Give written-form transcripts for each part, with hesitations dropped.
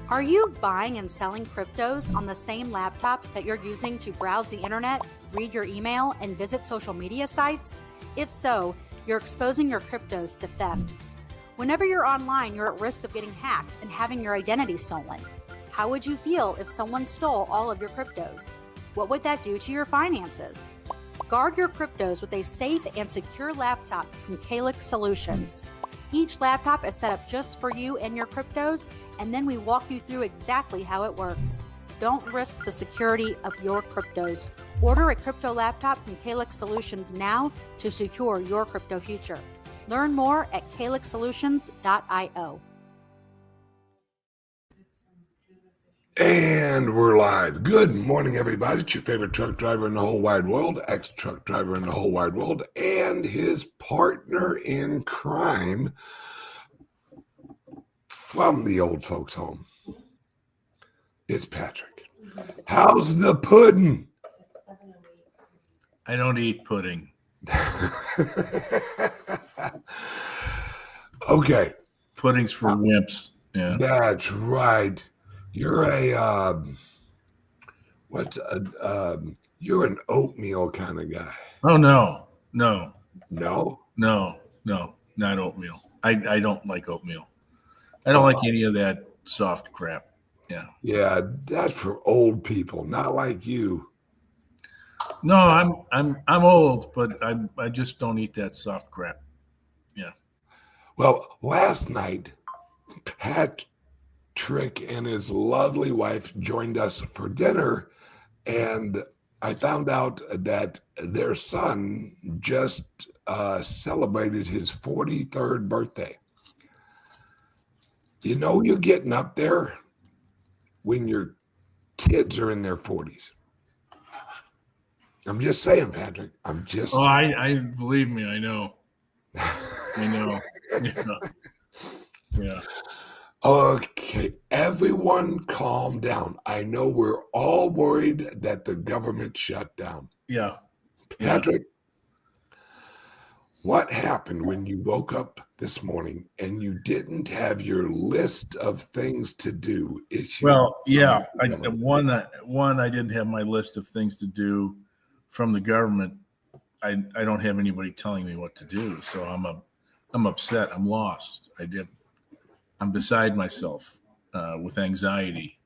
Are you buying and selling cryptos on the same laptop that you're using to browse the internet, read your email, and visit social media sites? If so, you're exposing your cryptos to theft. Whenever you're online, you're at risk of getting hacked and having your identity stolen. How would you feel if someone stole all of your cryptos? What would that do to your finances? Guard your cryptos with a safe and secure laptop from CALIX Solutions. Each laptop is set up just for you and your cryptos, and then we walk you through exactly how it works. Don't risk the security of your cryptos. Order a crypto laptop from CALIX Solutions now to secure your crypto future. Learn more at calixsolutions.io. And we're live. Good morning, everybody. It's your favorite truck driver in the whole wide world, ex-truck driver in the whole wide world, and his partner in crime from the old folks' home. It's Patrick. How's the pudding? I don't eat pudding. Okay. Pudding's for wimps. Yeah. That's right. You're you're an oatmeal kind of guy. Oh, no, not oatmeal. I don't like oatmeal. I don't like any of that soft crap. Yeah. Yeah, that's for old people, not like you. No, I'm old, but I just don't eat that soft crap. Yeah. Well, last night, Patrick and his lovely wife joined us for dinner, and I found out that their son just celebrated his 43rd birthday. You know, you're getting up there when your kids are in their 40s. I'm just saying, Patrick. Oh, I believe me. I know. I know. Yeah. Okay, everyone calm down. I know we're all worried that the government shut down. Yeah. Patrick, what happened when you woke up this morning and you didn't have your list of things to do issued? Well, yeah. I didn't have my list of things to do from the government. I don't have anybody telling me what to do, so I'm upset. I'm lost. I'm beside myself with anxiety,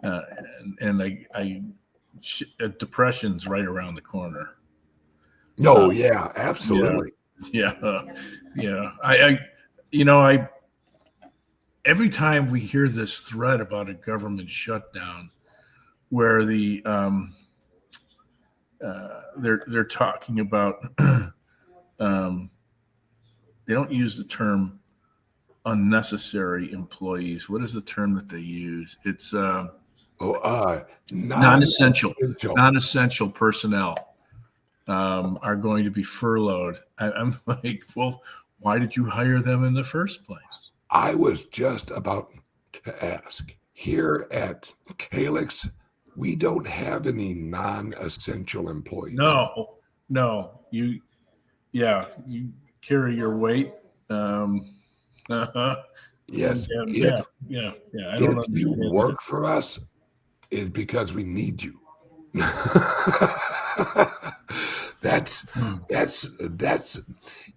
and depression's right around the corner. No, yeah, absolutely. Yeah. Every time we hear this threat about a government shutdown, where they're talking about, they don't use the term unnecessary employees. What is the term that they use? It's non-essential personnel are going to be furloughed. I'm like, well, why did you hire them in the first place? I was just about to ask. Here at CALIX, we don't have any non-essential employees. No. You carry your weight. Yes. Yeah. I don't if you work for us, it's because we need you. That's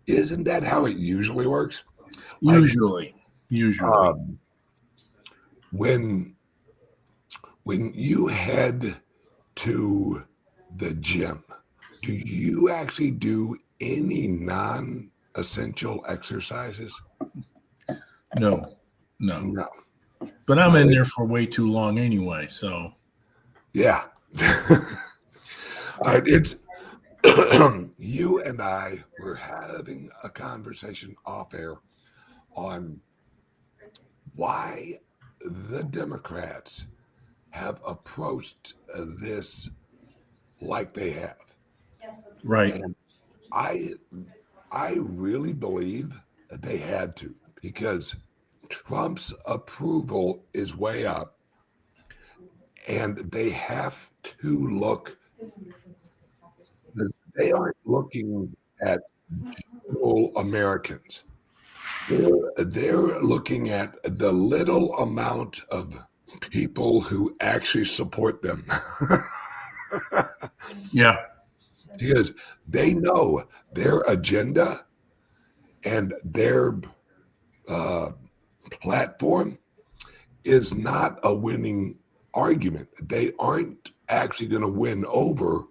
isn't that how it usually works? Usually. When you head to the gym, do you actually do any non-essential exercises? No. But I'm in there for way too long anyway, so. Yeah. It's you and I were having a conversation off air on why the Democrats have approached this like they have. Right. And I really believe that they had to, because Trump's approval is way up, and they have to look. They aren't looking at general Americans. They're looking at the little amount of people who actually support them. Yeah. Because they know their agenda and their platform is not a winning argument. They aren't actually going to win over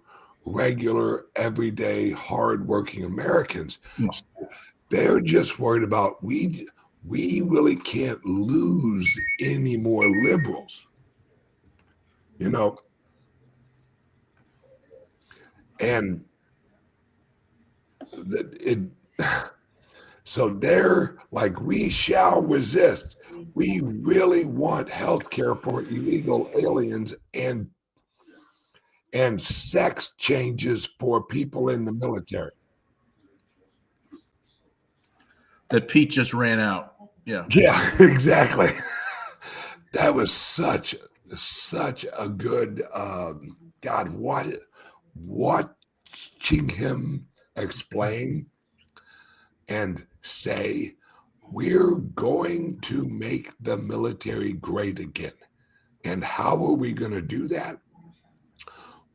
regular, everyday, hardworking Americans. No. They're just worried about we really can't lose any more liberals, you know. And so they're like, we shall resist. We really want health care for illegal aliens and sex changes for people in the military. That Pete just ran out. Yeah. Yeah, exactly. That was such a good God. Watching him explain and say, we're going to make the military great again. And how are we going to do that?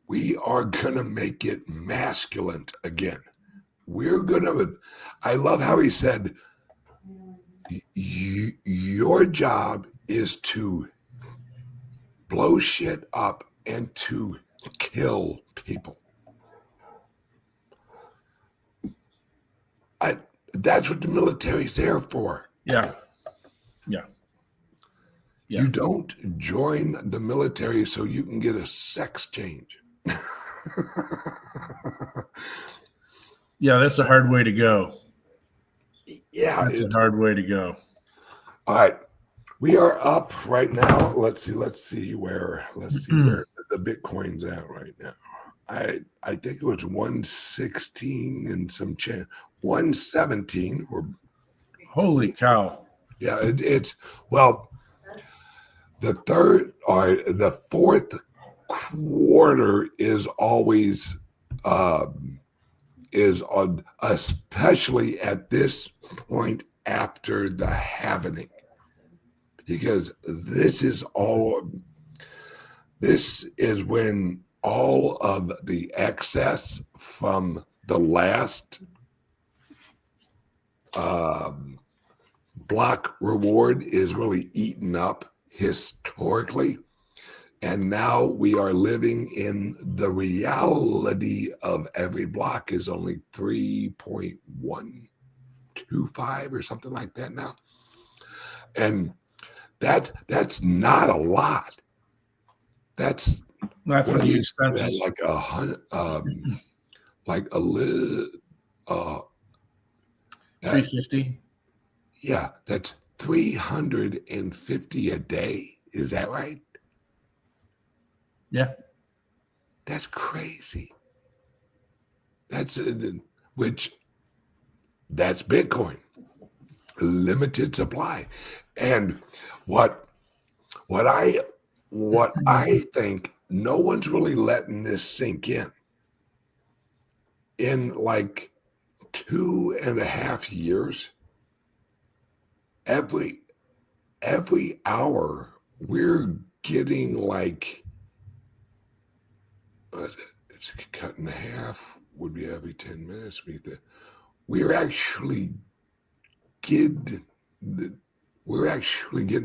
We are going to make it masculine again. We're going to, I love how he said, your job is to blow shit up and to kill people. That's what the military's there for. Yeah. Yeah. Yeah. You don't join the military so you can get a sex change. Yeah, that's a hard way to go. Yeah, it's a hard way to go. All right, we are up right now. Let's see where the Bitcoin's at right now. I think it was 116 and some change, 117 or holy cow. Yeah, it's well, the fourth quarter is always is on, especially at this point after the halvening, because this is when all of the excess from the last block reward is really eaten up historically. And now we are living in the reality of every block is only 3.125 or something like that now. And that's not a lot. That's not for the expenses. Like 350. Yeah, that's 350 a day. Is that right? Yeah. That's crazy. That's Bitcoin, limited supply. And what I think, no one's really letting this sink in. In like 2.5 years, every hour we're getting like, it's cut in half, would be every 10 minutes. We're actually getting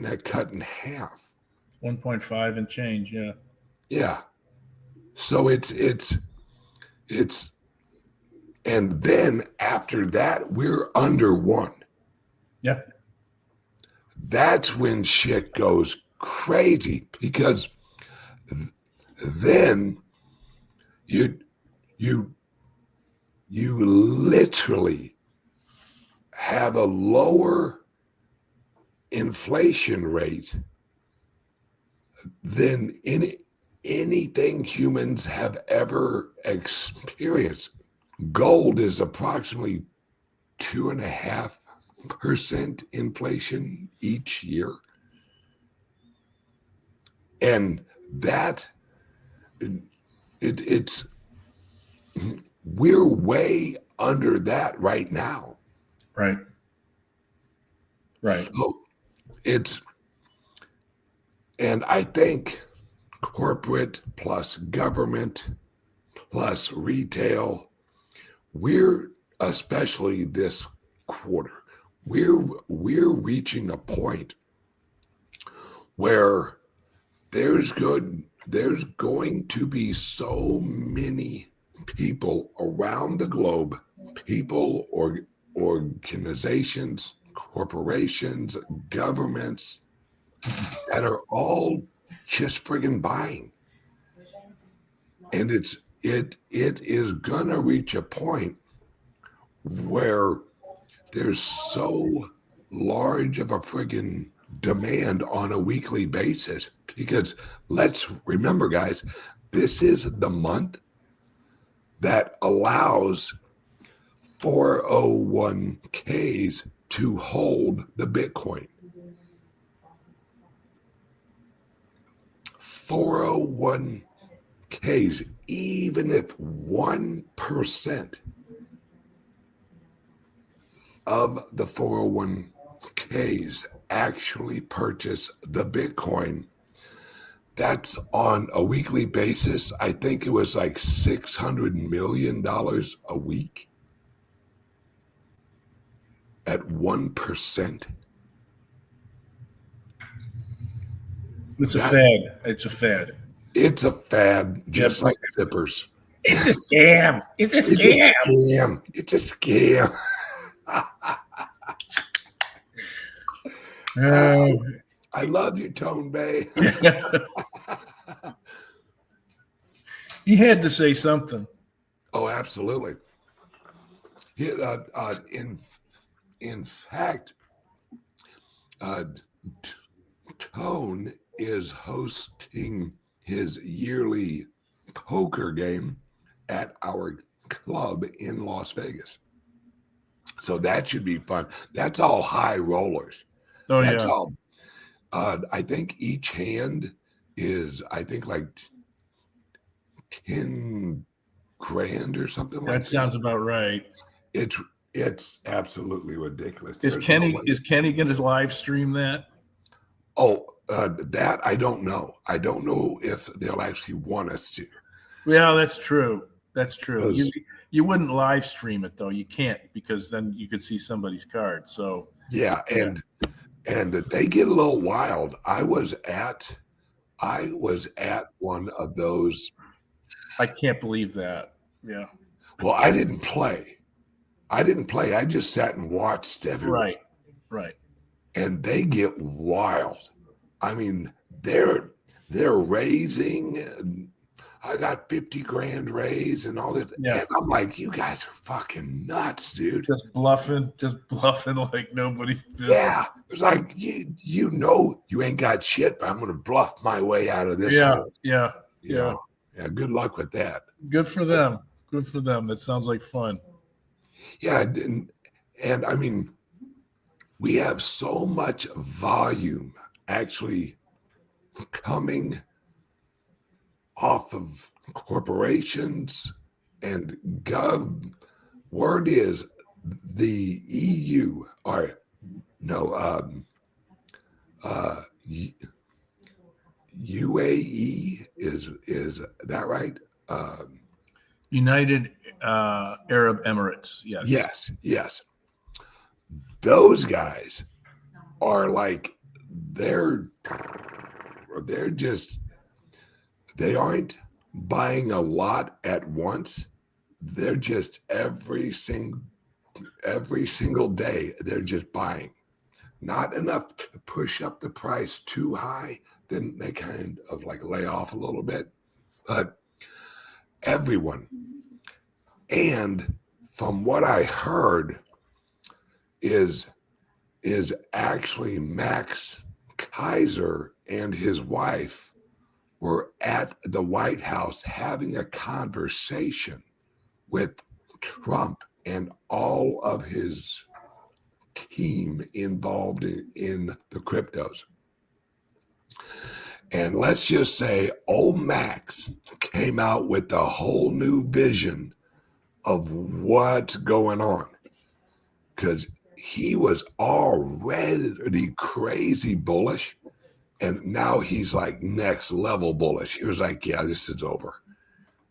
that cut in half. 1.5 and change, yeah. Yeah. So it's and then after that, we're under 1. Yeah. That's when shit goes crazy, because then you literally have a lower inflation rate than anything humans have ever experienced. Gold is approximately 2.5% inflation each year. And that it's we're way under that right now. Right. Right. So And I think corporate plus government plus retail, we're, especially this quarter, we're reaching a point where there's going to be so many people around the globe, people or organizations, corporations, governments that are all just friggin' buying. And it is gonna reach a point where there's so large of a friggin' demand on a weekly basis, because let's remember, guys, this is the month that allows 401ks to hold the Bitcoin. 401ks, even if 1% of the 401ks actually purchase the Bitcoin, that's on a weekly basis. I think it was like $600 million a week at 1%. It's a fad. It's a fad. It's a fad, just like zippers. It's a scam. It's a scam. It's a scam. I love you, Tone Bay. He had to say something. Oh, absolutely. In fact, Tone is hosting his yearly poker game at our club in Las Vegas. So that should be fun. That's all high rollers. Oh, That's yeah. all. I think each hand is, I think, like 10 grand or something like that. That sounds about right. It's absolutely ridiculous. Is Kenny going to live stream that? Oh, that I don't know. I don't know if they'll actually want us to. Yeah, that's true. That's true. You wouldn't live stream it though. You can't, because then you could see somebody's card. So yeah, and they get a little wild. I was at one of those. I can't believe that. Yeah. Well, I didn't play. I just sat and watched everyone. Right. And they get wild. I mean, they're raising. I got 50 grand raised and all that. Yeah. And I'm like, you guys are fucking nuts, dude. Just bluffing like nobody's business. Yeah. It's like, you know you ain't got shit, but I'm going to bluff my way out of this. Yeah. Yeah. Good luck with that. Good for them. That sounds like fun. Yeah. And I mean, we have so much volume actually coming off of corporations and gov. Word is the EU or UAE is that right? United Arab Emirates. Yes. Yes. Those guys are like, they aren't buying a lot at once. They're just every single day, they're just buying. Not enough to push up the price too high, then they kind of like lay off a little bit. But everyone, and from what I heard, is actually Max Kaiser and his wife were at the White House having a conversation with Trump and all of his team involved in the cryptos. And let's just say old Max came out with a whole new vision of what's going on, because he was already crazy bullish And now he's like next level bullish. He was like, yeah, this is over.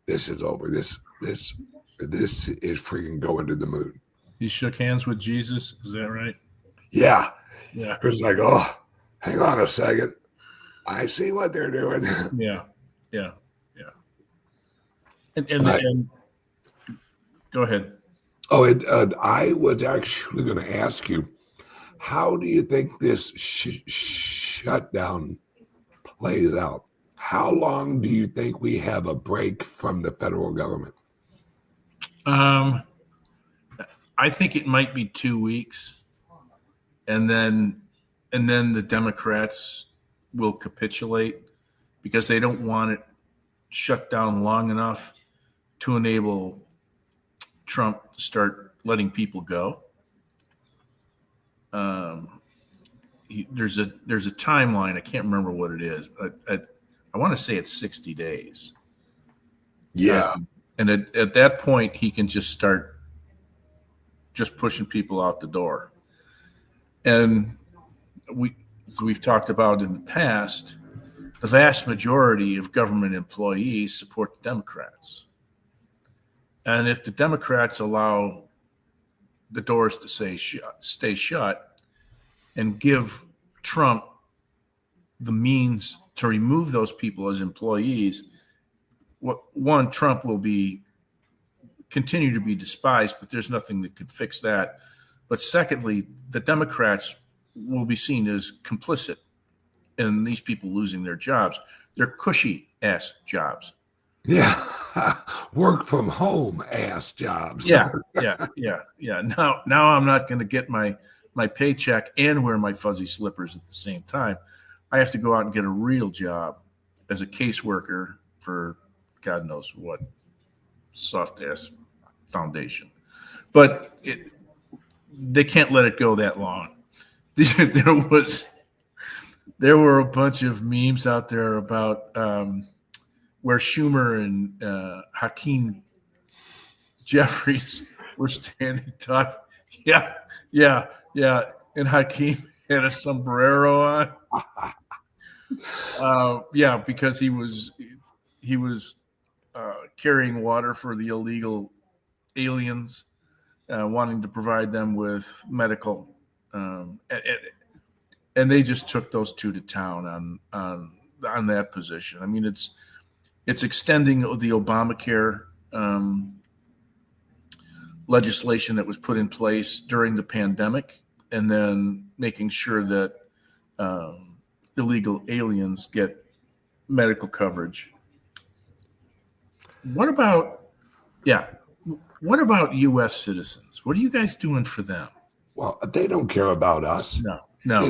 This is over. This is freaking going to the moon. He shook hands with Jesus. Is that right? Yeah. Yeah. It was like, oh, hang on a second. I see what they're doing. Yeah. Yeah. Yeah. And go ahead. Oh, I was actually going to ask you, how do you think this shutdown plays out? How long do you think we have a break from the federal government? I think it might be 2 weeks, and then the Democrats will capitulate because they don't want it shut down long enough to enable Trump to start letting people go. There's a timeline. I can't remember what it is, but I want to say it's 60 days. Yeah. And at that point, he can just start just pushing people out the door. And we've talked about in the past, the vast majority of government employees support the Democrats. And if the Democrats allow the doors to stay shut and give Trump the means to remove those people as employees, Trump will continue to be despised, but there's nothing that could fix that. But secondly, the Democrats will be seen as complicit in these people losing their jobs. They're cushy ass jobs. Yeah. Work from home ass jobs. Yeah. Now I'm not going to get my paycheck and wear my fuzzy slippers at the same time. I have to go out and get a real job as a caseworker for God knows what soft ass foundation. But they can't let it go that long. There were a bunch of memes out there about where Schumer and Hakeem Jeffries were standing talking. Yeah. And Hakeem had a sombrero on. Because he was carrying water for the illegal aliens, wanting to provide them with medical, and they just took those two to town on that position. I mean, it's extending the Obamacare legislation that was put in place during the pandemic, and then making sure that illegal aliens get medical coverage. What about U.S. citizens? What are you guys doing for them? Well, they don't care about us. No,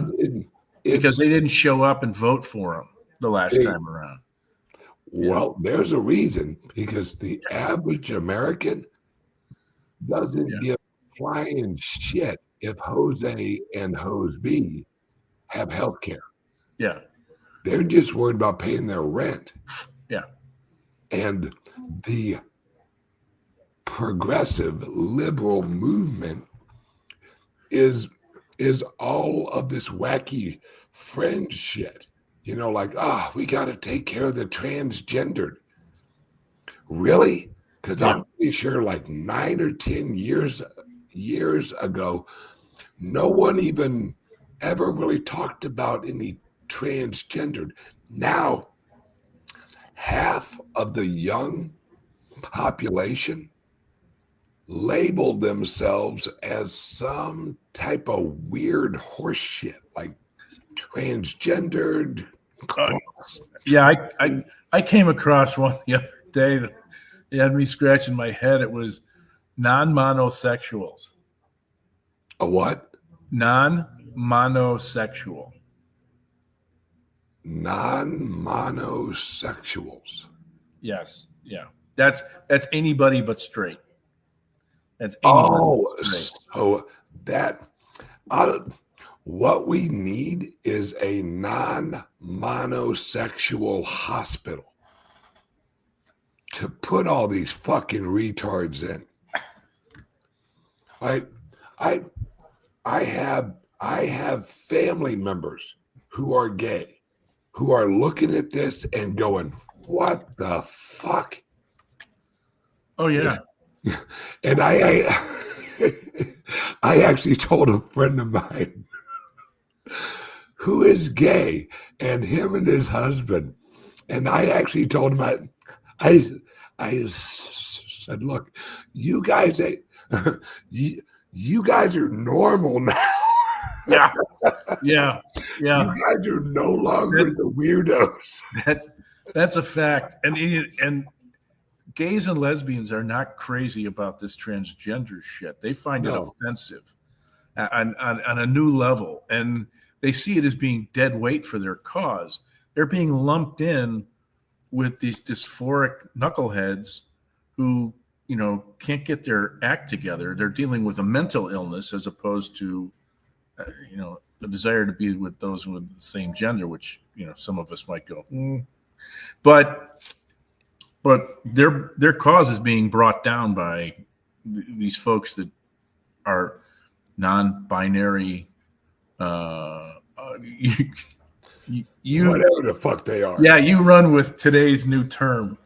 because they didn't show up and vote for them the last time around. Well, there's a reason, because the average American doesn't give flying shit if Jose and Jose B have health care. Yeah. They're just worried about paying their rent. Yeah. And the progressive liberal movement is all of this wacky fringe shit. You know, like, we got to take care of the transgendered. Really? Because I'm pretty sure like 9 or 10 years ago, no one even ever really talked about any transgendered. Now, half of the young population labeled themselves as some type of weird horse shit, like transgendered. I came across one the other day that had me scratching my head. It was non-monosexuals. A what? Non-monosexual. Non-monosexuals. Yes. Yeah. That's anybody but straight. That's anybody but straight. So that what we need is a non-monosexual hospital to put all these fucking retards in. I have family members who are gay, who are looking at this and going, what the fuck? Oh, yeah. And I actually told a friend of mine who is gay, and him and his husband, and I actually told him, I said, look, you guys, you guys are normal now. Yeah. Yeah. Yeah. You guys are no longer the weirdos. That's a fact. And gays and lesbians are not crazy about this transgender shit. They find it offensive on a new level, and they see it as being dead weight for their cause. They're being lumped in with these dysphoric knuckleheads who, can't get their act together. They're dealing with a mental illness as opposed to, a desire to be with those with the same gender, which, some of us might go, but their cause is being brought down by these folks that are non-binary. Whatever the fuck they are. Yeah, you run with today's new term.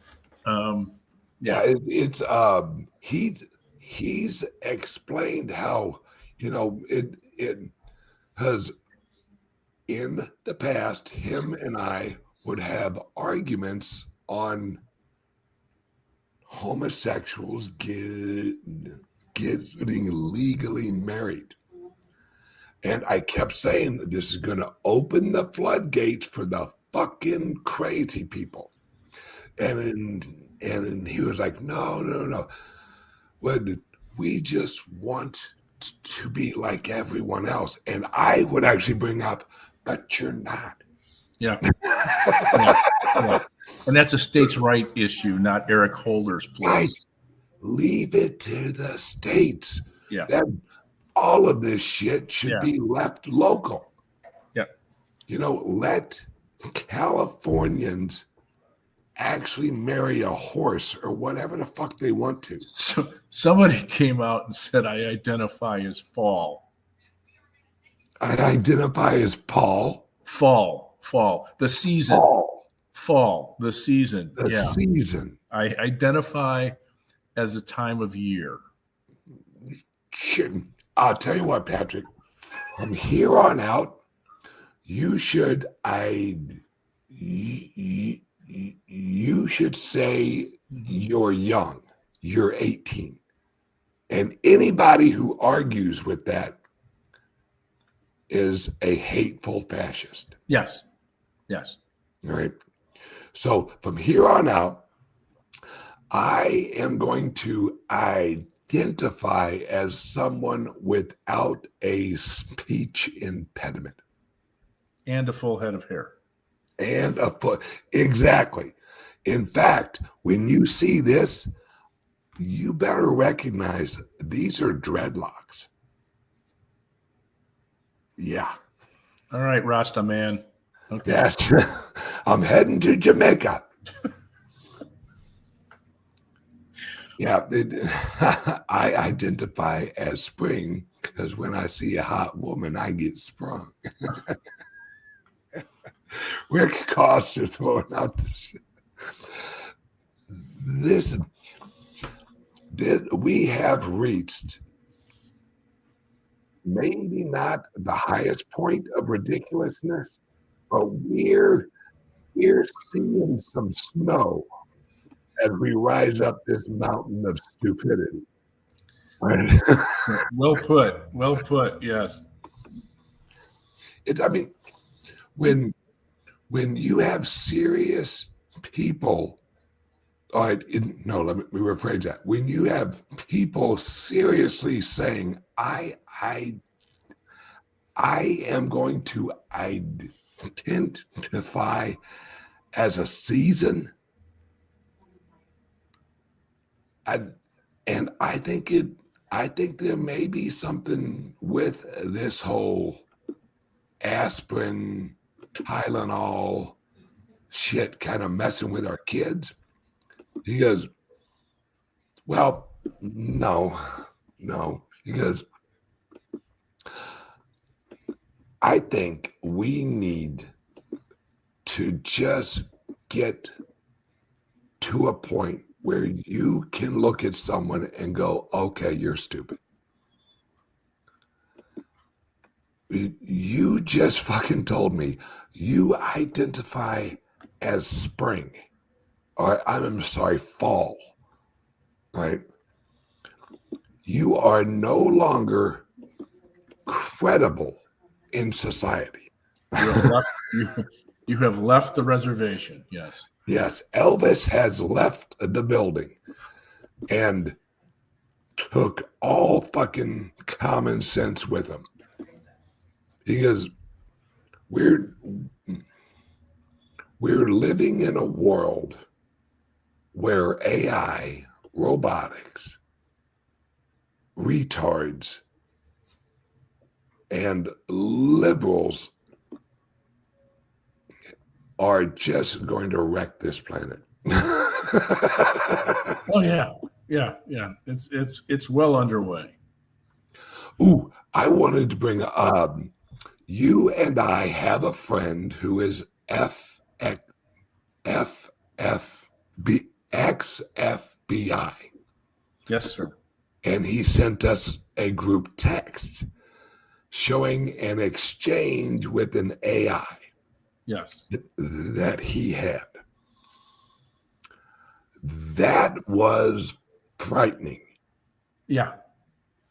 He's explained how, it has in the past, him and I would have arguments on homosexuals getting legally married. And I kept saying, this is going to open the floodgates for the fucking crazy people. And he was like, no. Well, we just want to be like everyone else. And I would actually bring up, but you're not. Yeah. Yeah. And that's a states' right issue, not Eric Holder's place. Right. Leave it to the states. Yeah. All of this shit should be left local. Yeah. Let Californians actually marry a horse or whatever the fuck they want to. So somebody came out and said, I identify as fall. I identify as Paul. Fall. The season. Fall. The season. The season. I identify as a time of year. Shit. I'll tell you what, Patrick. From here on out, you should say you're young. You're 18. And anybody who argues with that is a hateful fascist. Yes. All right. So from here on out, I am going to identify as someone without a speech impediment. And a full head of hair. And a foot. Exactly. In fact, when you see this, you better recognize these are dreadlocks. Yeah. All right, Rasta man. Okay. Yes. I'm heading to Jamaica. Yeah. I identify as spring because when I see a hot woman, I get sprung. Rick Coster throwing out the shit. Listen, we have reached maybe not the highest point of ridiculousness, but we're seeing some snow as we rise up this mountain of stupidity. Right? Well put. Yes. When you have serious people, let me rephrase that. When you have people seriously saying, I am going to identify as a season, and I think there may be something with this whole aspirin, Tylenol shit kind of messing with our kids. He goes, well, no. He goes, I think we need to just get to a point where you can look at someone and go, okay, you're stupid. You just fucking told me you identify as spring, or I'm sorry, fall, right? You are no longer credible in society. You have left the reservation. Yes. Yes, Elvis has left the building and took all fucking common sense with him. Because we're living in a world where AI, robotics, retards, and liberals are just going to wreck this planet. Oh yeah. It's well underway. Ooh, I wanted to bring up. You and I have a friend who is ex-FBI. Yes, sir. And he sent us a group text showing an exchange with an AI. Yes. That he had. That was frightening. Yeah.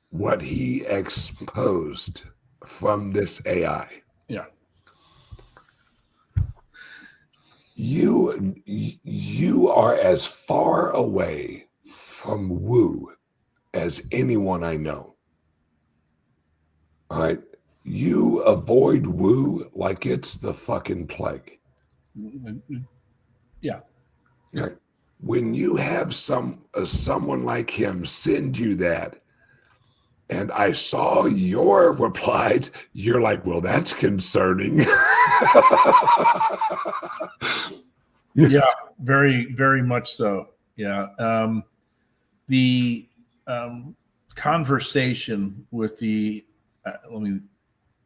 What he exposed from this AI. Yeah. You are as far away from woo as anyone I know. All right. You avoid woo like it's the fucking plague. Yeah. Right. When you have someone like him send you that, and I saw your replies, you're like, well, that's concerning. Yeah, very, very much so. Yeah. The conversation with the, let me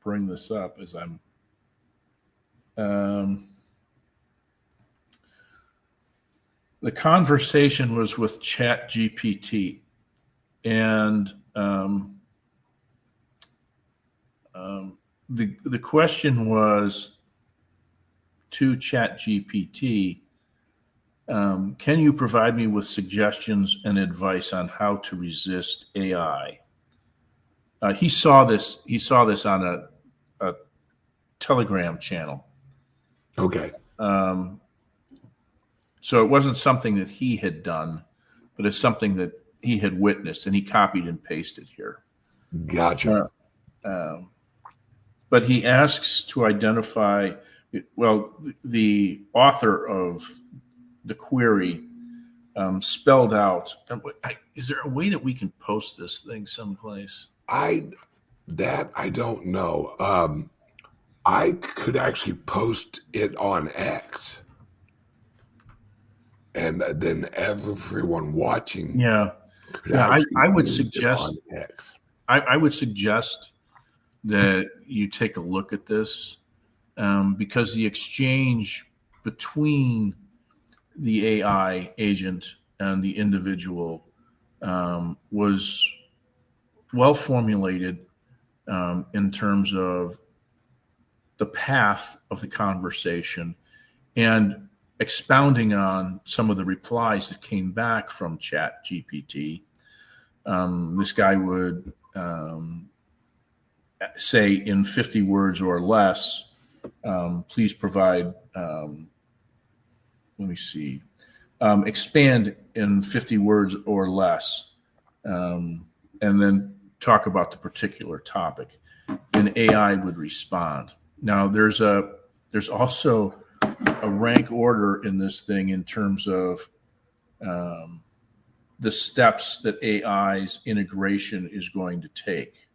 bring this up as I'm, the conversation was with ChatGPT, and the question was to ChatGPT, can you provide me with suggestions and advice on how to resist AI? He saw this on a Telegram channel. Okay. So it wasn't something that he had done, but it's something that he had witnessed, and he copied and pasted here. Gotcha. But he asks to identify, well, the author of the query spelled out. Is there a way that we can post this thing someplace? I don't know. I could actually post it on X, and then everyone watching. Yeah. I would suggest. I would suggest that you take a look at this because the exchange between the AI agent and the individual was well formulated in terms of the path of the conversation and expounding on some of the replies that came back from ChatGPT. This guy would say in 50 words or less, please provide, let me see, expand in 50 words or less, and then talk about the particular topic. And AI would respond. Now, there's also a rank order in this thing in terms of the steps that AI's integration is going to take.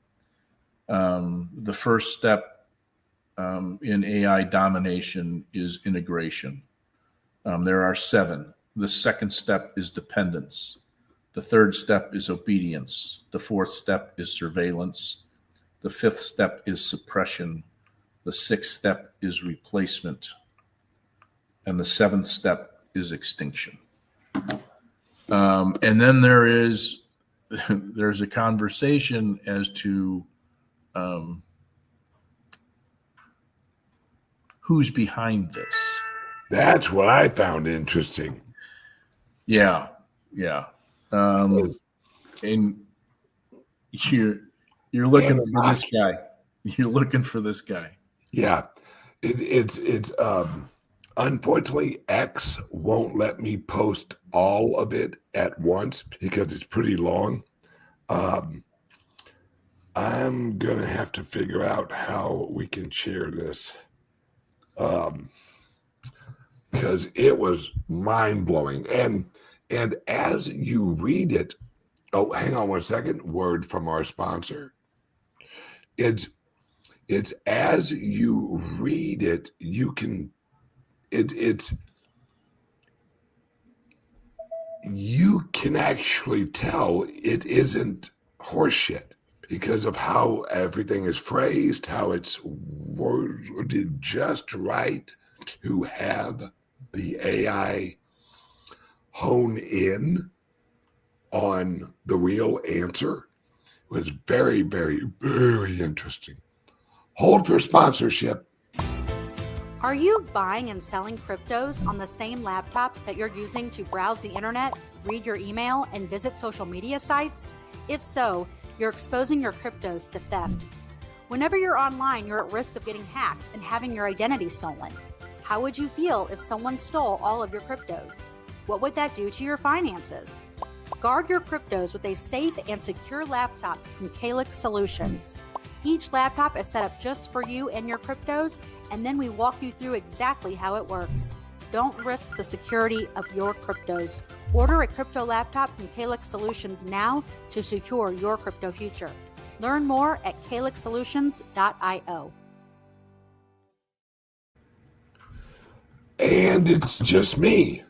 The first step in AI domination is integration. There are 7. The second step is dependence. The third step is obedience. The fourth step is surveillance. The fifth step is suppression. The sixth step is replacement. And the seventh step is extinction. And then there's a conversation as to who's behind this. That's what I found interesting. Yeah. And you're looking for this guy. You're looking for this guy. Yeah. It's unfortunately, X won't let me post all of it at once because it's pretty long. I'm going to have to figure out how we can share this because it was mind-blowing. And as you read it, oh, hang on 1 second, word from our sponsor. It's as you read it, you can you can actually tell it isn't horseshit because of how everything is phrased, how it's worded just right to have the AI hone in on the real answer. It was very, very, very interesting. Hold for sponsorship. Are you buying and selling cryptos on the same laptop that you're using to browse the internet, read your email, and visit social media sites? If so, you're exposing your cryptos to theft. Whenever you're online, you're at risk of getting hacked and having your identity stolen. How would you feel if someone stole all of your cryptos? What would that do to your finances? Guard your cryptos with a safe and secure laptop from CALIX Solutions. Each laptop is set up just for you and your cryptos, and then we walk you through exactly how it works. Don't risk the security of your cryptos. Order a crypto laptop from CALIX Solutions now to secure your crypto future. Learn more at calixsolutions.io. And it's just me.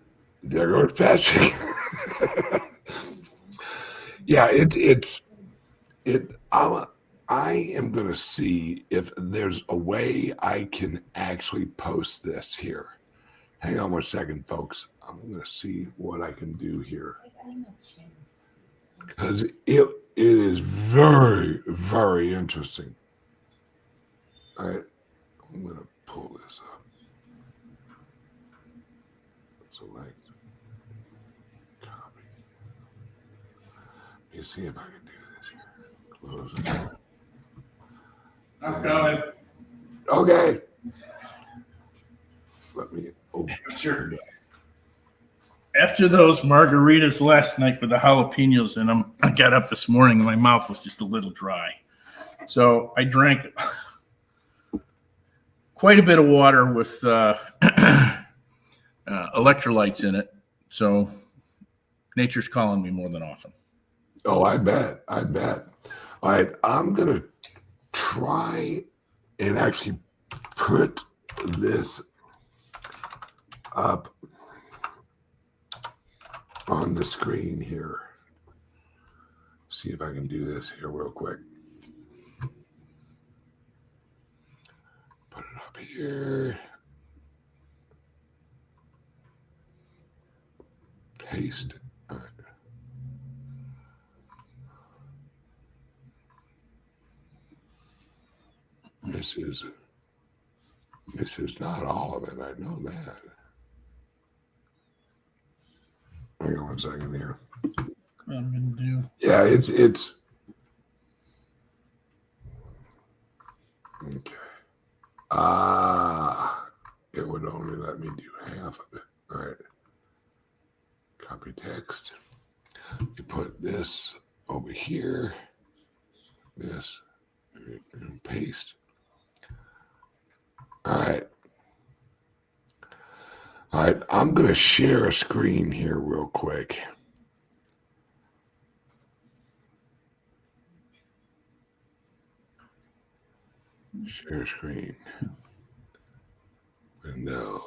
There goes Patrick. Yeah, I am going to see if there's a way I can actually post this here. Hang on 1 second, folks. I'm going to see what I can do here. Because it is very, very interesting. All right. I'm going to pull this up. Select. Copy. Let me see if I can do this here. Close it. I'm coming. Okay. Let me open. Sure. After those margaritas last night with the jalapenos in them, I got up this morning and my mouth was just a little dry. So I drank quite a bit of water with electrolytes in it. So nature's calling me more than often. Oh, I bet. All right. I'm going to try and actually put this up on the screen here. See if I can do this here real quick. Put it up here. Paste. All right. This is not all of it. I know that. Hang on 1 second here. I'm gonna do. Yeah, it's okay. It would only let me do half of it. All right. Copy text. You put this over here. This and paste. All right. I'm going to share a screen here real quick. Share screen. Window.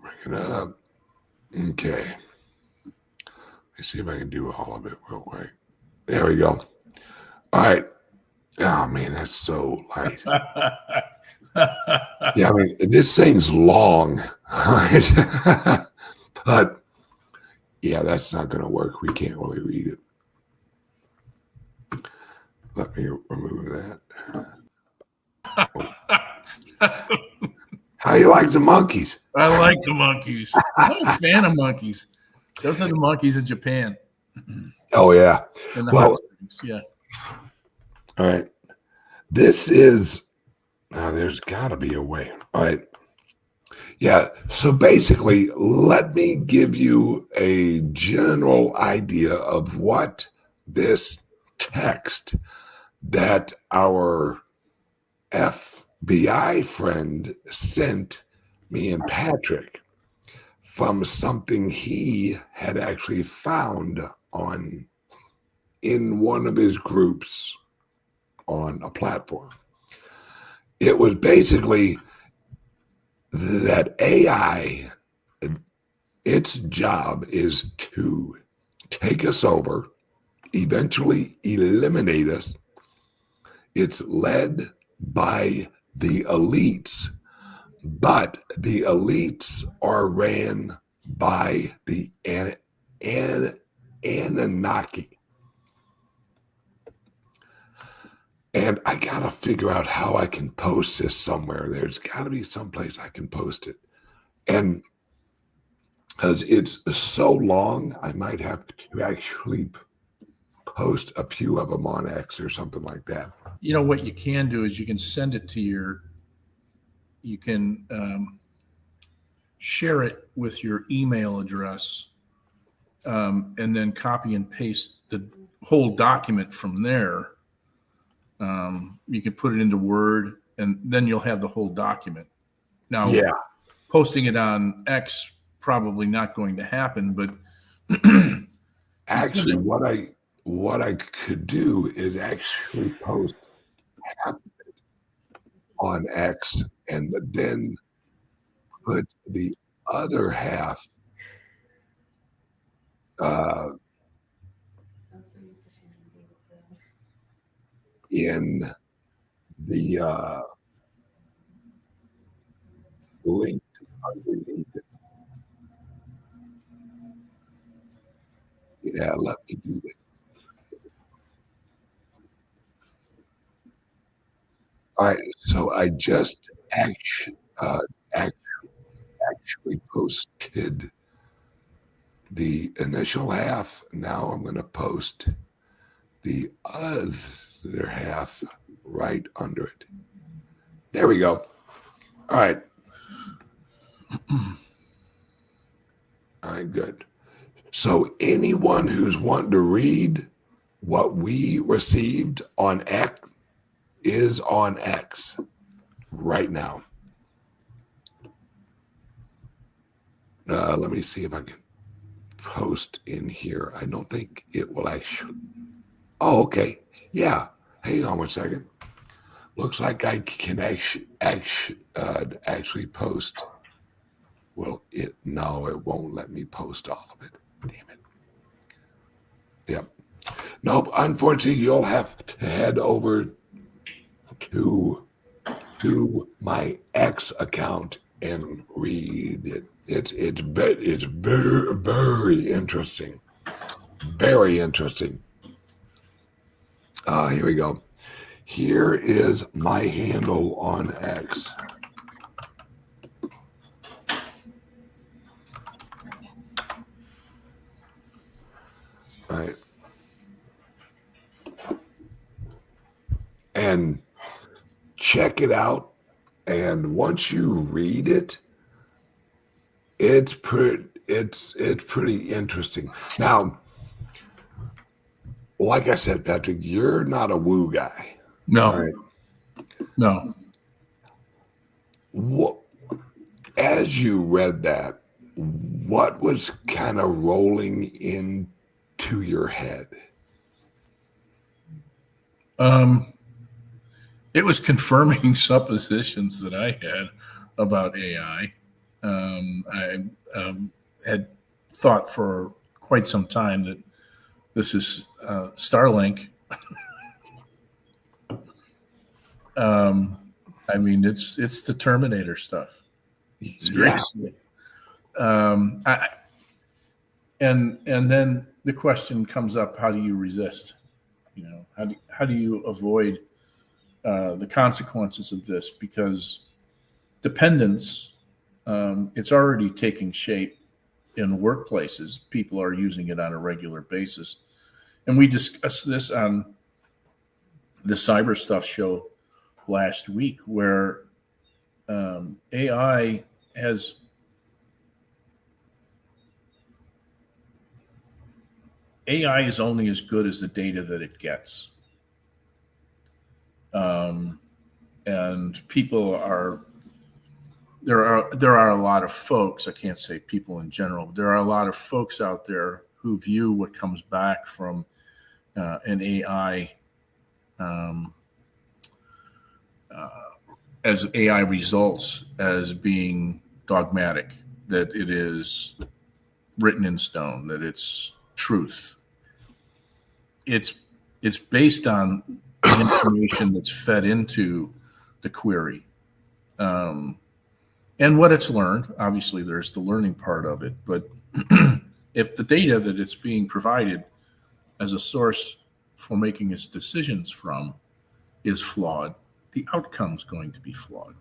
Bring it up. Okay. Let's see if I can do all of it real quick. There we go. All right. Oh man, that's so light. Yeah, I mean, this thing's long, right? But yeah, that's not going to work. We can't really read it. Let me remove that. How you like the monkeys? I like the monkeys. I'm a fan of monkeys. Those are the monkeys in Japan. Oh yeah. In the Well, hot springs. Yeah. All right. This is. There's got to be a way. All right. Yeah. So basically, let me give you a general idea of what this text that our FBI friend sent me and Patrick from something he had actually found in one of his groups on a platform. It was basically that AI, its job is to take us over, eventually eliminate us. It's led by the elites, but the elites are ran by the Anunnaki. And I got to figure out how I can post this somewhere. There's got to be someplace I can post it. And because it's so long, I might have to actually post a few of them on X or something like that. You know, what you can do is you can send it to you can share it with your email address and then copy and paste the whole document from there. You can put it into Word, and then you'll have the whole document. Now, Yeah. Posting it on X, probably not going to happen, but actually what I could do is actually post half of it on X and then put the other half in the link underneath it. Yeah, let me do that. All right, so I just actually posted the initial half. Now I'm going to post the other half right under it. There we go. All right. All right, good. So anyone who's wanting to read what we received on X is on X right now. Let me see if I can post in here. I don't think it will actually. Oh, okay. Yeah. Hang on one second. Looks like I can actually post. Well, no, it won't let me post all of it. Damn it. Yep. Nope. Unfortunately, you'll have to head over to my X account and read it. It's very, very interesting. Very interesting. Here we go. Here is my handle on X. All right. And check it out. And once you read it, it's pretty interesting. Now, like I said, Patrick, you're not a woo guy. no, all right? No. What, as you read that, what was kind of rolling into your head? It was confirming suppositions that I had about AI. I had thought for quite some time that this is Starlink. I mean, it's the Terminator stuff. It's Yeah. great. And then the question comes up: how do you resist? How do you avoid the consequences of this? Because dependence, it's already taking shape in workplaces. People are using it on a regular basis, and we discussed this on the Cyber Stuff show last week, where AI is only as good as the data that it gets. And there are a lot of folks, I can't say people in general, but there are a lot of folks out there who view what comes back from an AI as AI results as being dogmatic, that it is written in stone, that it's truth. It's based on the information that's fed into the query. And what it's learned. Obviously, there's the learning part of it. But if the data that it's being provided as a source for making its decisions from is flawed, the outcome's going to be flawed.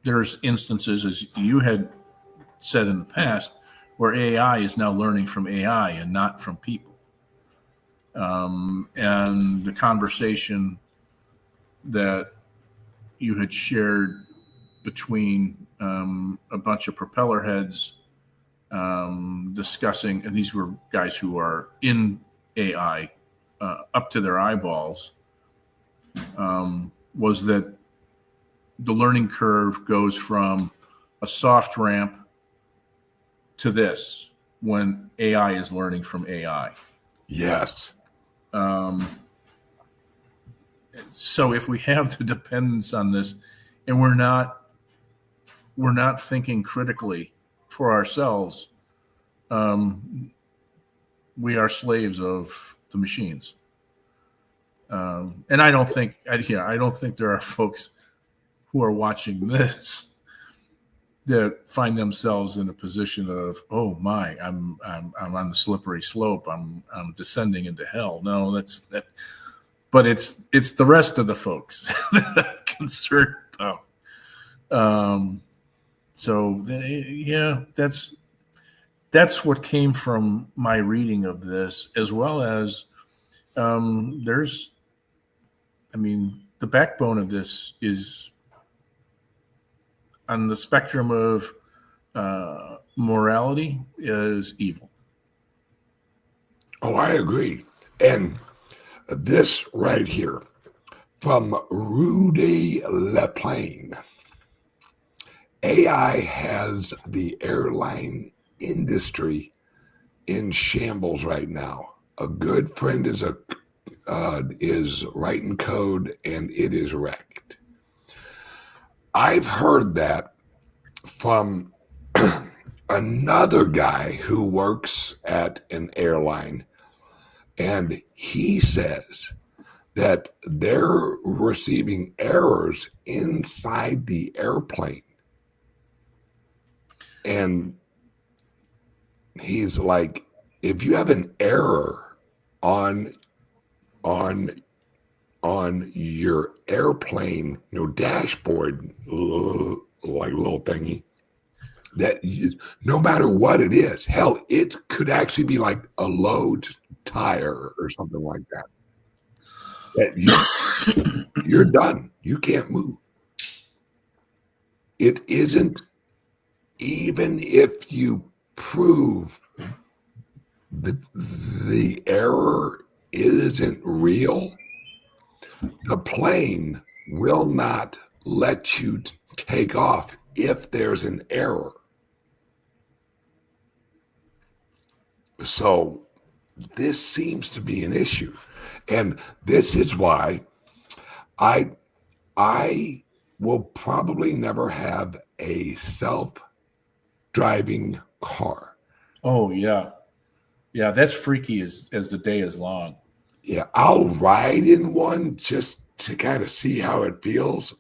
There's instances, as you had said in the past, where AI is now learning from AI and not from people. And the conversation that you had shared between a bunch of propeller heads discussing, and these were guys who are in AI up to their eyeballs, was that the learning curve goes from a soft ramp to this when AI is learning from AI. Yes. So if we have the dependence on this, and we're not thinking critically for ourselves, we are slaves of the machines. And I don't think there are folks who are watching this that find themselves in a position of, oh my, I'm on the slippery slope. I'm descending into hell. No, that's that. But it's the rest of the folks that I'm concerned about. So yeah, that's what came from my reading of this, as well as the backbone of this is on the spectrum of morality is evil. Oh, I agree. And this right here from Rudy LaPlane: AI has the airline industry in shambles right now. A good friend is writing code and it is wrecked. I've heard that from another guy who works at an airline, and he says that they're receiving errors inside the airplane. And he's like, if you have an error on your airplane, dashboard, like little thingy, that no matter what it is, hell, it could actually be like a low tire or something like that. That you're done. You can't move. It isn't, even if you prove that the error isn't real, the plane will not let you take off if there's an error. So this seems to be an issue. And this is why I will probably never have a self-driving car. Oh, yeah. Yeah, that's freaky as the day is long. Yeah, I'll ride in one just to kind of see how it feels,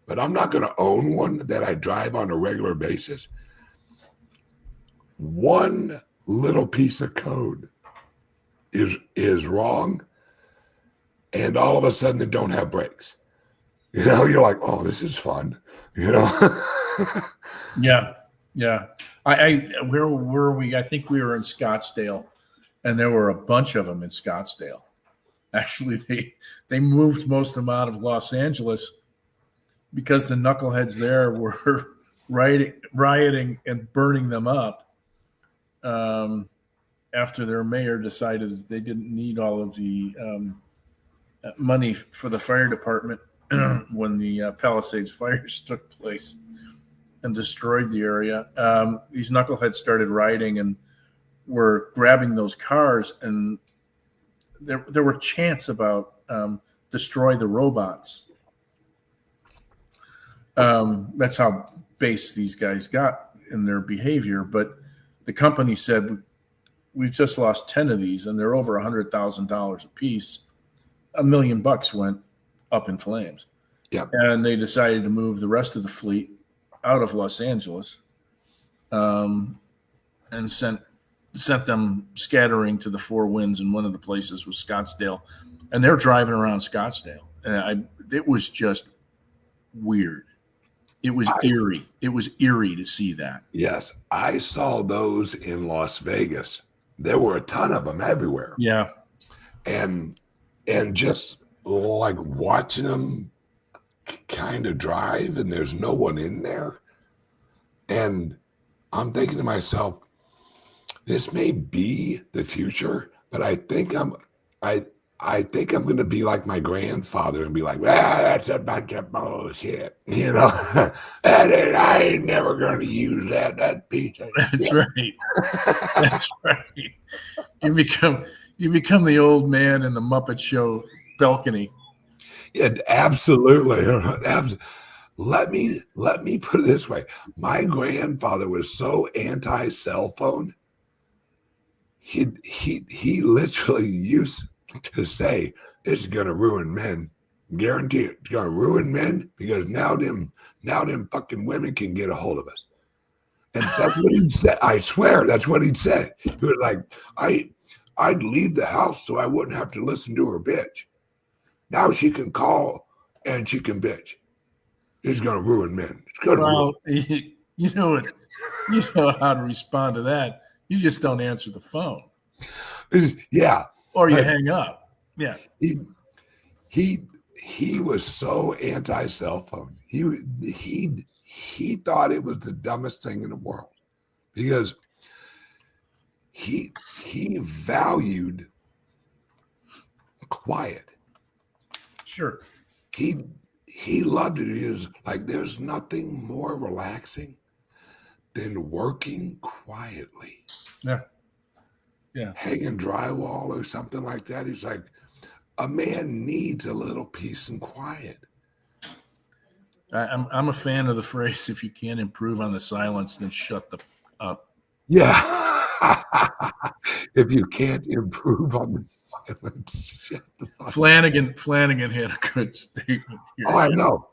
but I'm not going to own one that I drive on a regular basis. One little piece of code is wrong, and all of a sudden it don't have brakes. You know, you're like, oh, this is fun. You know. Yeah, yeah. Where were we? I think we were in Scottsdale, and there were a bunch of them in Scottsdale. Actually, they moved most of them out of Los Angeles because the knuckleheads there were rioting and burning them up after their mayor decided that they didn't need all of the money for the fire department when the Palisades fires took place and destroyed the area. These knuckleheads started rioting and were grabbing those cars, and there were chants about destroy the robots. That's how base these guys got in their behavior. But the company said, we've just lost 10 of these, and they're over $100,000 a piece. $1 million went up in flames. Yep. And they decided to move the rest of the fleet out of Los Angeles and sent them scattering to the four winds, and one of the places was Scottsdale. And they're driving around Scottsdale. And it was just weird. It was eerie. It was eerie to see that. Yes, I saw those in Las Vegas. There were a ton of them everywhere. Yeah. And just like watching them kind of drive, and there's no one in there. And I'm thinking to myself, this may be the future, but I think I'm going to be like my grandfather and be like, that's a bunch of bullshit. You know, I ain't never going to use that piece of That's right. That's right. You become the old man in the Muppet Show balcony. Yeah, absolutely. Let me put it this way. My grandfather was so anti-cell phone. He literally used to say, this is going to ruin men. Guarantee it. It's going to ruin men because now them fucking women can get a hold of us. And that's what he said. I swear, that's what he'd said. He was like, I'd leave the house so I wouldn't have to listen to her bitch. Now she can call and she can bitch. It's going to ruin men. It's going to ruin. You know how to respond to that. You just don't answer the phone. Yeah. Or you hang up. Yeah. He was so anti-cell phone. He thought it was the dumbest thing in the world because he valued quiet. Sure. He loved it. He was like, there's nothing more relaxing than working quietly. Yeah. Yeah. Hanging drywall or something like that. He's like, a man needs a little peace and quiet. I'm a fan of the phrase, if you can't improve on the silence, then shut the up. Yeah. If you can't improve on the silence, shut the fuck up. Flanagan had a good statement here. Oh, I know.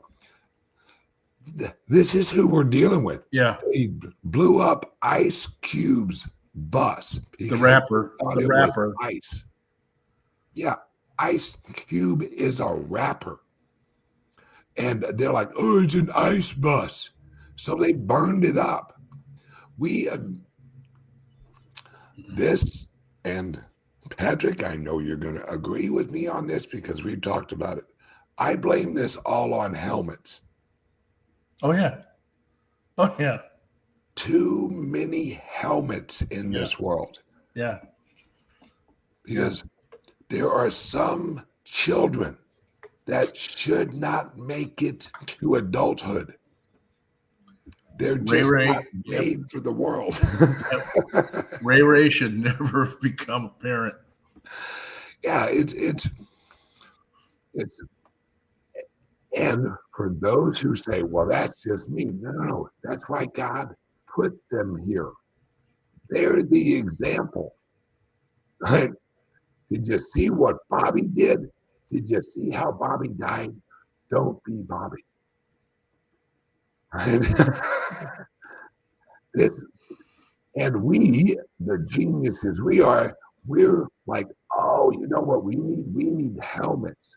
This is who we're dealing with. Yeah. He blew up Ice Cube's bus. The rapper. The rapper. Ice. Yeah. Ice Cube is a rapper. And they're like, oh, it's an ice bus. So they burned it up. This, and Patrick, I know you're going to agree with me on this because we've talked about it. I blame this all on helmets. Oh, yeah. Oh, yeah. Too many helmets in this world. Yeah. Because there are some children that should not make it to adulthood. They're just not made for the world. Ray should never have become a parent. Yeah, it's and for those who say, well, that's just me. No, that's why God put them here. They're the example. Right? Did you see what Bobby did? Did you see how Bobby died? Don't be Bobby. Right? And we, the geniuses we are, we're like, oh, you know what we need? We need helmets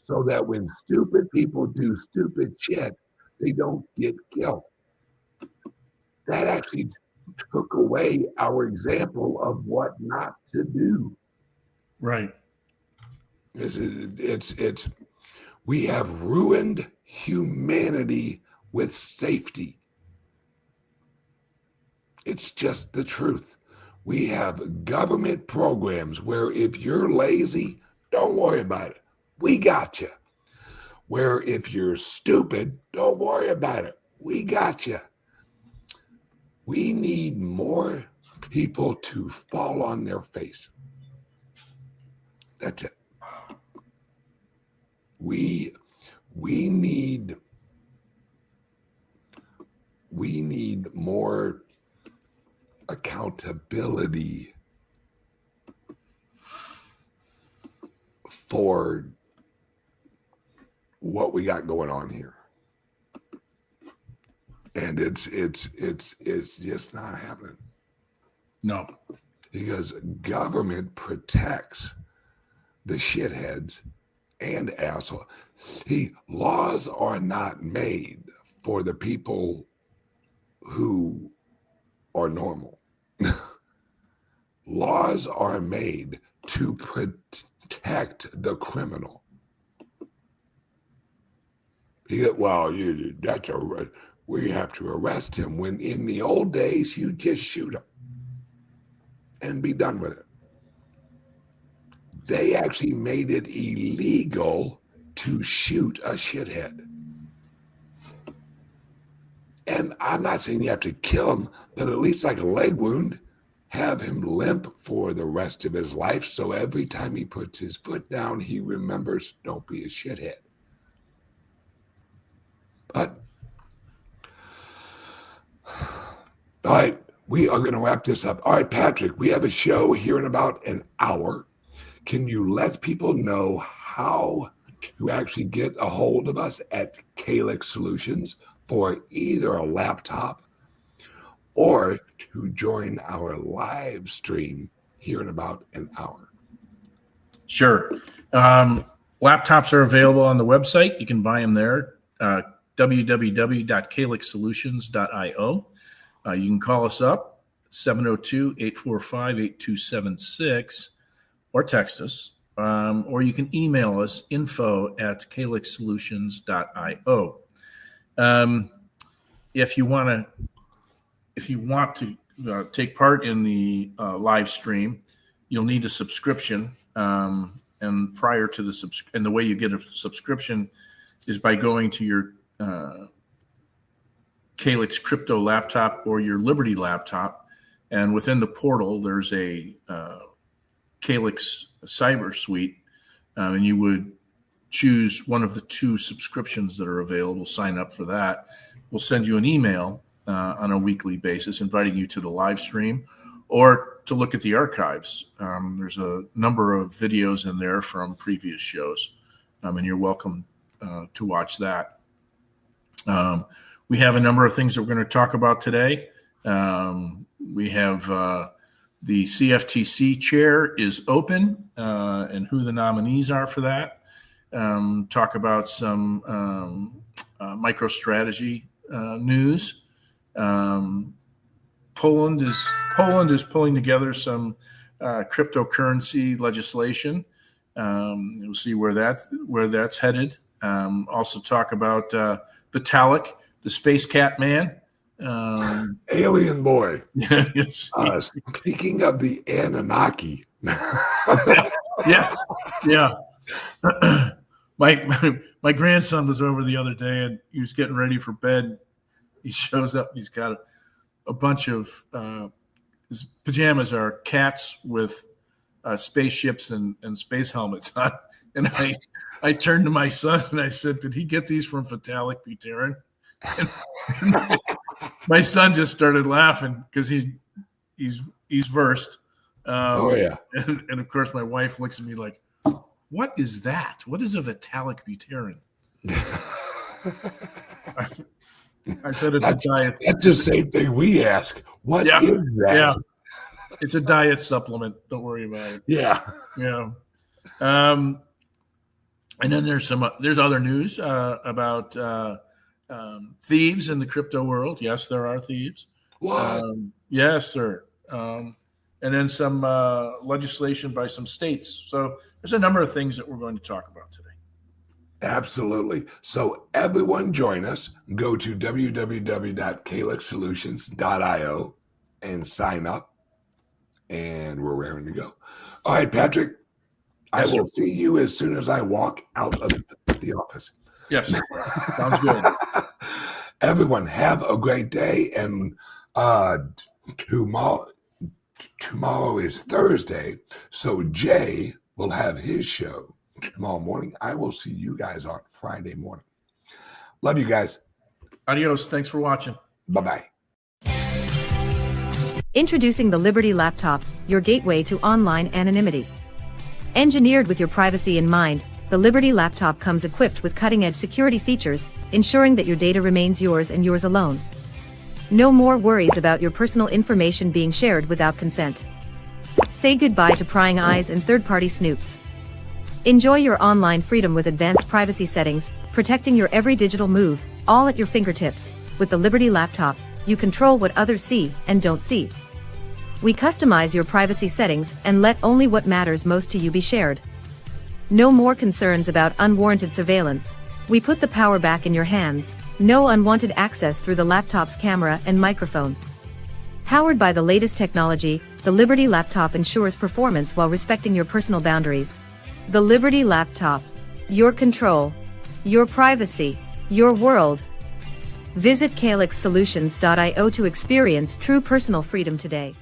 so that when stupid people do stupid shit, they don't get killed. That actually took away our example of what not to do. Right. It's we have ruined humanity with safety. It's just the truth. We have government programs where if you're lazy, don't worry about it. We got you. Where if you're stupid, don't worry about it. We got you. We need more people to fall on their face. That's it. We need more accountability for what we got going on here. And it's just not happening. No. Because government protects the shitheads and assholes. See, laws are not made for the people who are normal. Laws are made to protect the criminal. Well, we have to arrest him, when in the old days you just shoot him and be done with it. They actually made it illegal to shoot a shithead. And I'm not saying you have to kill him, but at least like a leg wound, have him limp for the rest of his life. So every time he puts his foot down, he remembers, don't be a shithead. But, all right, we are going to wrap this up. All right, Patrick, we have a show here in about an hour. Can you let people know how to actually get a hold of us at CALIX Solutions for either a laptop or to join our live stream here in about an hour? Sure. Laptops are available on the website. You can buy them there, www.calixsolutions.io. You can call us up, 702-845-8276, or text us, or you can email us, info@calixsolutions.io. If you want to take part in the live stream, you'll need a subscription. And prior to and the way you get a subscription is by going to your CALIX crypto laptop or your Liberty laptop, and within the portal there's a CALIX cyber suite, and you would choose one of the two subscriptions that are available. Sign up for that. We'll send you an email on a weekly basis inviting you to the live stream or to look at the archives. There's a number of videos in there from previous shows, and you're welcome to watch that. We have a number of things that we're going to talk about today. We have the CFTC chair is open, and who the nominees are for that. Talk about some MicroStrategy news. Poland is pulling together some cryptocurrency legislation. We'll see where that's headed. Also talk about Vitalik, the Space Cat Man. Alien boy. Yes. Speaking of the Anunnaki. Yes. Yeah. My grandson was over the other day and he was getting ready for bed. He shows up. He's got a bunch of his pajamas are cats with spaceships and space helmets on. And I turned to my son and I said, "Did he get these from Vitalik Buterin?" And my son just started laughing because he's versed. Oh, yeah. And of course, my wife looks at me like, what is that? What is a Vitalik Buterin? I said it's a diet. That's the same thing we ask. What is that? Yeah. It's a diet supplement. Don't worry about it. Yeah. Yeah. And then there's other news about thieves in the crypto world. Yes, there are thieves. What? Yes, sir. And then some legislation by some states. So there's a number of things that we're going to talk about today. Absolutely. So everyone join us. Go to www.calixsolutions.io and sign up. And we're raring to go. All right, Patrick. Yes, I will see you as soon as I walk out of the office. Yes. Sounds good. Everyone, have a great day. And tomorrow is Thursday. So Jay will have his show tomorrow morning. I will see you guys on Friday morning. Love you guys. Adios. Thanks for watching. Bye-bye. Introducing the Liberty Laptop, your gateway to online anonymity. Engineered with your privacy in mind, the Liberty Laptop comes equipped with cutting-edge security features, ensuring that your data remains yours and yours alone. No more worries about your personal information being shared without consent. Say goodbye to prying eyes and third-party snoops. Enjoy your online freedom with advanced privacy settings, protecting your every digital move, all at your fingertips. With the Liberty Laptop, you control what others see and don't see. We customize your privacy settings and let only what matters most to you be shared. No more concerns about unwarranted surveillance. We put the power back in your hands. No unwanted access through the laptop's camera and microphone. Powered by the latest technology, the Liberty Laptop ensures performance while respecting your personal boundaries. The Liberty Laptop. Your control. Your privacy. Your world. Visit calixsolutions.io to experience true personal freedom today.